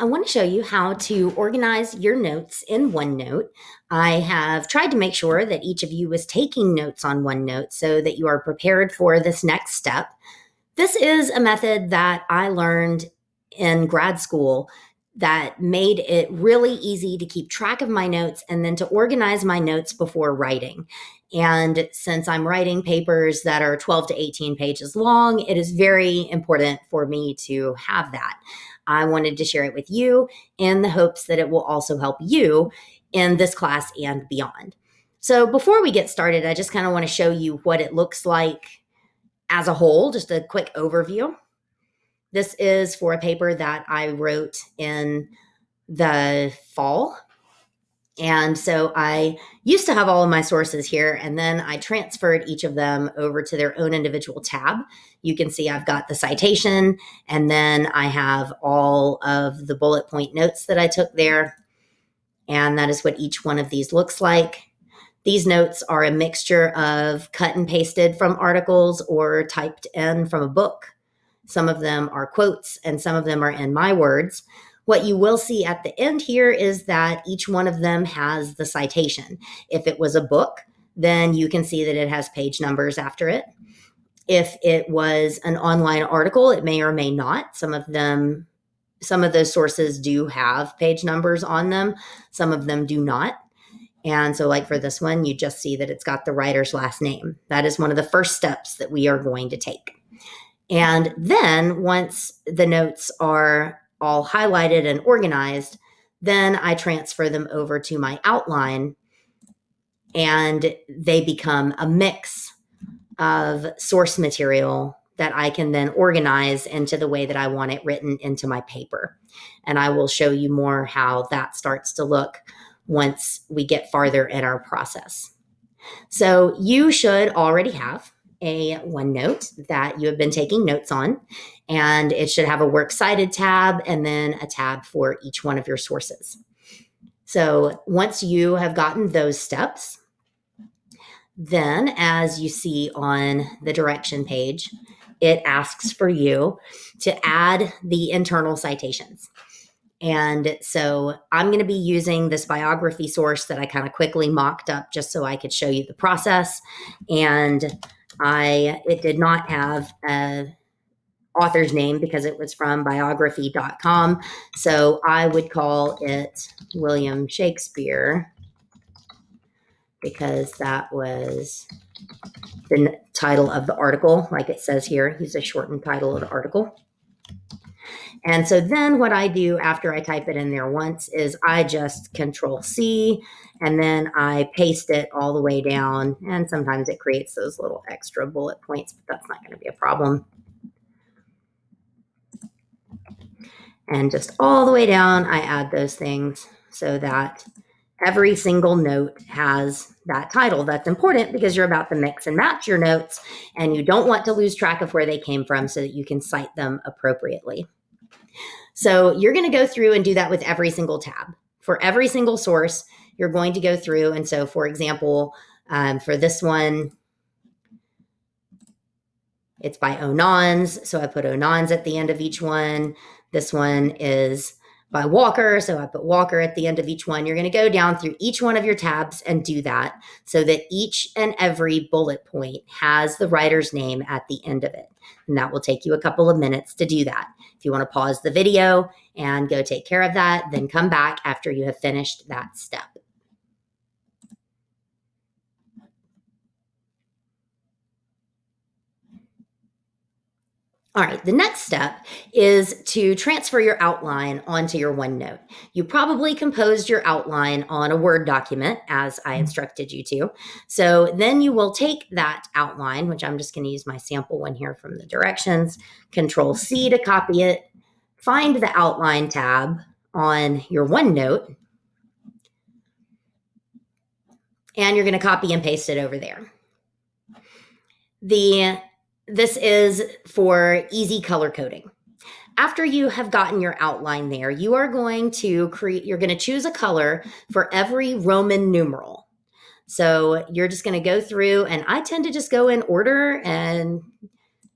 I want to show you how to organize your notes in OneNote. I have tried to make sure that each of you is taking notes on OneNote so that you are prepared for this next step. This is a method that I learned in grad school that made it really easy to keep track of my notes and then to organize my notes before writing. And since I'm writing papers that are 12 to 18 pages long, it is very important for me to have that. I wanted to share it with you in the hopes that it will also help you in this class and beyond. So before we get started, I just kind of want to show you what it looks like as a whole, just a quick overview. This is for a paper that I wrote in the fall. And so I used to have all of my sources here, and then I transferred each of them over to their own individual tab. You can see I've got the citation, and then I have all of the bullet point notes that I took there. And that is what each one of these looks like. These notes are a mixture of cut and pasted from articles or typed in from a book. Some of them are quotes, and some of them are in my words. What you will see at the end here is that each one of them has the citation. If it was a book, then you can see that it has page numbers after it. If it was an online article, it may or may not. Some of those sources do have page numbers on them. Some of them do not. And so like for this one, you just see that it's got the writer's last name. That is one of the first steps that we are going to take. And then once the notes are all highlighted and organized, then I transfer them over to my outline, and they become a mix of source material that I can then organize into the way that I want it written into my paper. And I will show you more how that starts to look once we get farther in our process. So you should already have a OneNote that you have been taking notes on, and it should have a works cited tab and then a tab for each one of your sources. So once you have gotten those steps, then as you see on the direction page, it asks for you to add the internal citations. And so I'm going to be using this biography source that I kind of quickly mocked up just so I could show you the process. And it did not have an author's name because it was from biography.com. So I would call it William Shakespeare because that was the title of the article. Like it says here, he's a shortened title of the article. And so then what I do after I type it in there once is I just Control C, and then I paste it all the way down. And sometimes it creates those little extra bullet points, but that's not going to be a problem. And just all the way down, I add those things so that every single note has that title. That's important because you're about to mix and match your notes, and you don't want to lose track of where they came from so that you can cite them appropriately. So you're going to go through and do that with every single tab. For every single source, you're going to go through. And so, for example, for this one, it's by Onons. So I put Onons at the end of each one. This one is by Walker. So I put Walker at the end of each one. You're going to go down through each one of your tabs and do that so that each and every bullet point has the writer's name at the end of it. And that will take you a couple of minutes to do that. If you want to pause the video and go take care of that, then come back after you have finished that step. All right, the next step is to transfer your outline onto your OneNote. You probably composed your outline on a Word document as I instructed you to. So then you will take that outline, which I'm just going to use my sample one here from the directions, Control C to copy it, find the outline tab on your OneNote, and you're going to copy and paste it over there. This is for easy color coding. After you have gotten your outline there, you are going to you're going to choose a color for every Roman numeral. So you're just going to go through, and I tend to just go in order and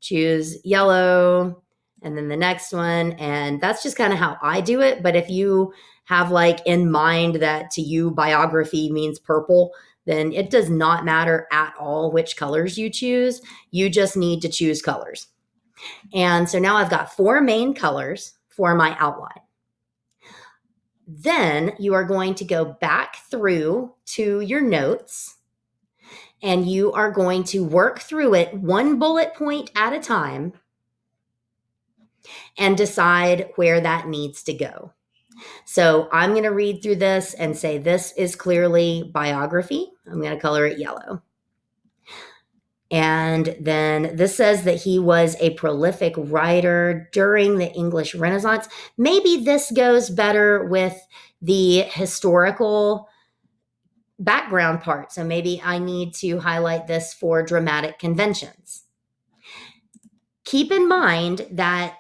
choose yellow, and then the next one. And that's just kind of how I do it. But if you have like in mind that to you biography means purple, then it does not matter at all which colors you choose. You just need to choose colors. And so now I've got 4 main colors for my outline. Then you are going to go back through to your notes and you are going to work through it one bullet point at a time and decide where that needs to go. So I'm going to read through this and say this is clearly biography. I'm going to color it yellow. And then this says that he was a prolific writer during the English Renaissance. Maybe this goes better with the historical background part. So maybe I need to highlight this for dramatic conventions. Keep in mind that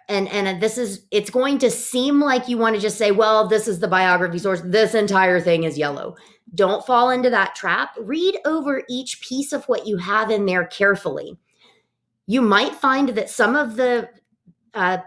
and this is, it's going to seem like you want to just say, well, this is the biography source. This entire thing is yellow. Don't fall into that trap. Read over each piece of what you have in there carefully. You might find that some of the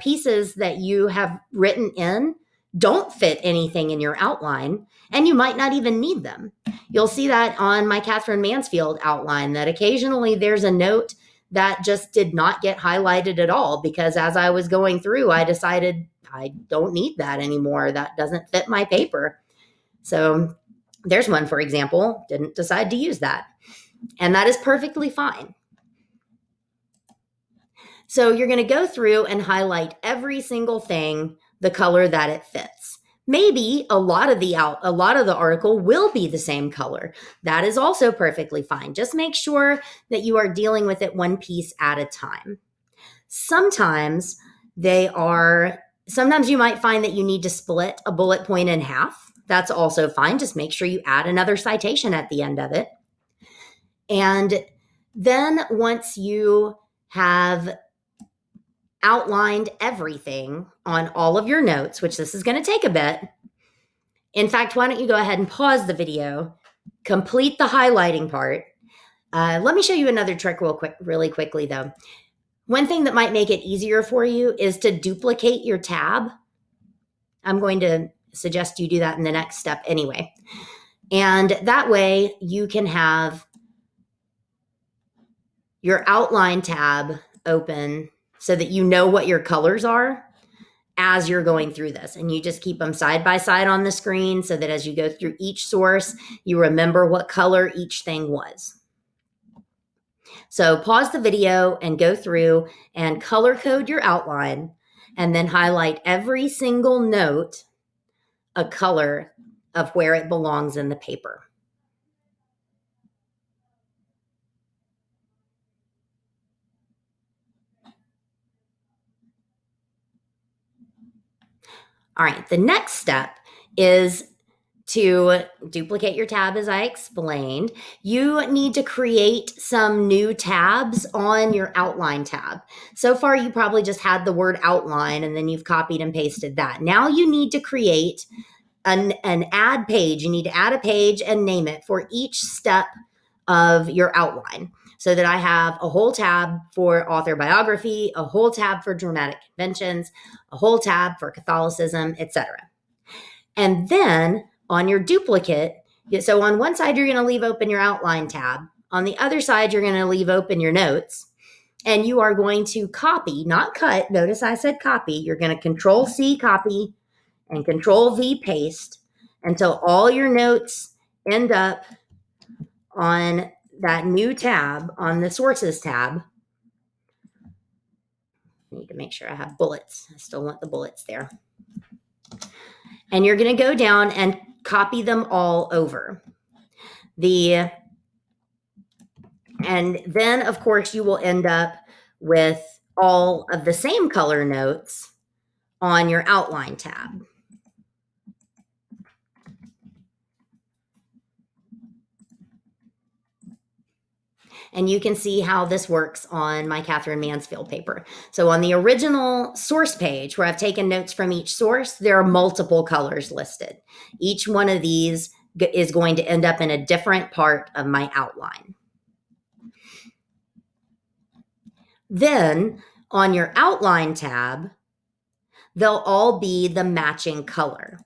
pieces that you have written in don't fit anything in your outline, and you might not even need them. You'll see that on my Catherine Mansfield outline, that occasionally there's a note that just did not get highlighted at all because as I was going through, I decided I don't need that anymore. That doesn't fit my paper. So there's one, for example, didn't decide to use that. And that is perfectly fine. So you're going to go through and highlight every single thing the color that it fits. Maybe a lot of the article will be the same color. That is also perfectly fine. Just make sure that you are dealing with it one piece at a time. Sometimes you might find that you need to split a bullet point in half. That's also fine. Just make sure you add another citation at the end of it. And then once you have outlined everything on all of your notes, which this is going to take a bit. In fact, why don't you go ahead and pause the video, complete the highlighting part. Let me show you another trick really quickly though. One thing that might make it easier for you is to duplicate your tab. I'm going to suggest you do that in the next step anyway. And that way you can have your outline tab open so that you know what your colors are as you're going through this. And you just keep them side by side on the screen so that as you go through each source, you remember what color each thing was. So pause the video and go through and color code your outline and then highlight every single note a color of where it belongs in the paper. All right, the next step is to duplicate your tab as I explained. You need to create some new tabs on your outline tab. So far, you probably just had the word outline and then you've copied and pasted that. Now you need to create an add page. You need to add a page and name it for each step of your outline. So that I have a whole tab for author biography, a whole tab for dramatic conventions, a whole tab for Catholicism, etc. And then on your duplicate, so on one side, you're going to leave open your outline tab. On the other side, you're going to leave open your notes. And you are going to copy, not cut. Notice I said copy. You're going to Control-C copy and Control-V paste until all your notes end up on that new tab, on the sources tab. I need to make sure I have bullets. I still want the bullets there. And you're going to go down and copy them all over. And then, of course, you will end up with all of the same color notes on your outline tab. And you can see how this works on my Catherine Mansfield paper. So on the original source page where I've taken notes from each source, there are multiple colors listed. Each one of these is going to end up in a different part of my outline. Then On your outline tab, they'll all be the matching color.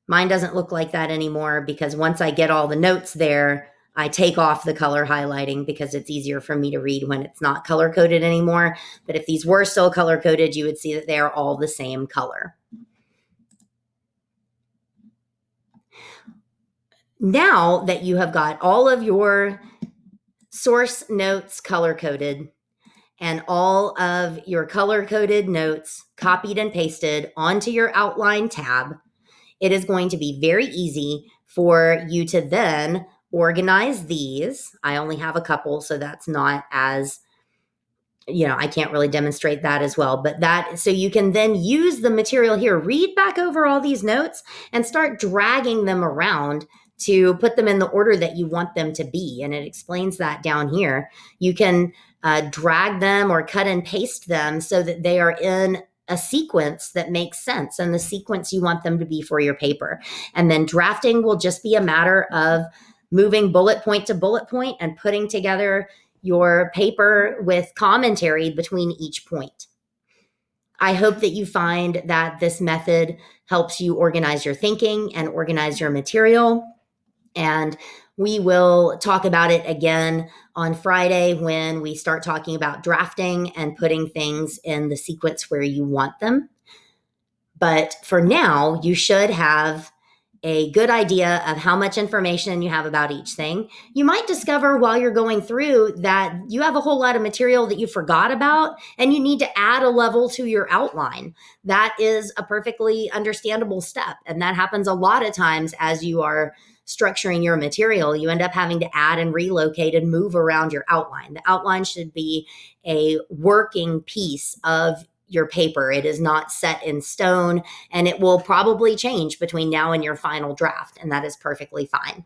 Mine doesn't look like that anymore because once I get all the notes there, I take off the color highlighting because it's easier for me to read when it's not color coded anymore. But if these were still color coded, you would see that they are all the same color. Now that you have got all of your source notes color coded and all of your color coded notes copied and pasted onto your outline tab, it is going to be very easy for you to then organize these. I only have a couple, so that's not as, I can't really demonstrate that as well, but so you can then use the material here, read back over all these notes and start dragging them around to put them in the order that you want them to be. And it explains that down here. You can drag them or cut and paste them so that they are in a sequence that makes sense and the sequence you want them to be for your paper. And then drafting will just be a matter of moving bullet point to bullet point and putting together your paper with commentary between each point. I hope that you find that this method helps you organize your thinking and organize your material. And we will talk about it again on Friday when we start talking about drafting and putting things in the sequence where you want them. But for now, you should have a good idea of how much information you have about each thing. You might discover while you're going through that you have a whole lot of material that you forgot about and you need to add a level to your outline. That is a perfectly understandable step. And that happens a lot of times as you are structuring your material. You end up having to add and relocate and move around your outline. The outline should be a working piece of your paper. It is not set in stone, and it will probably change between now and your final draft, and that is perfectly fine.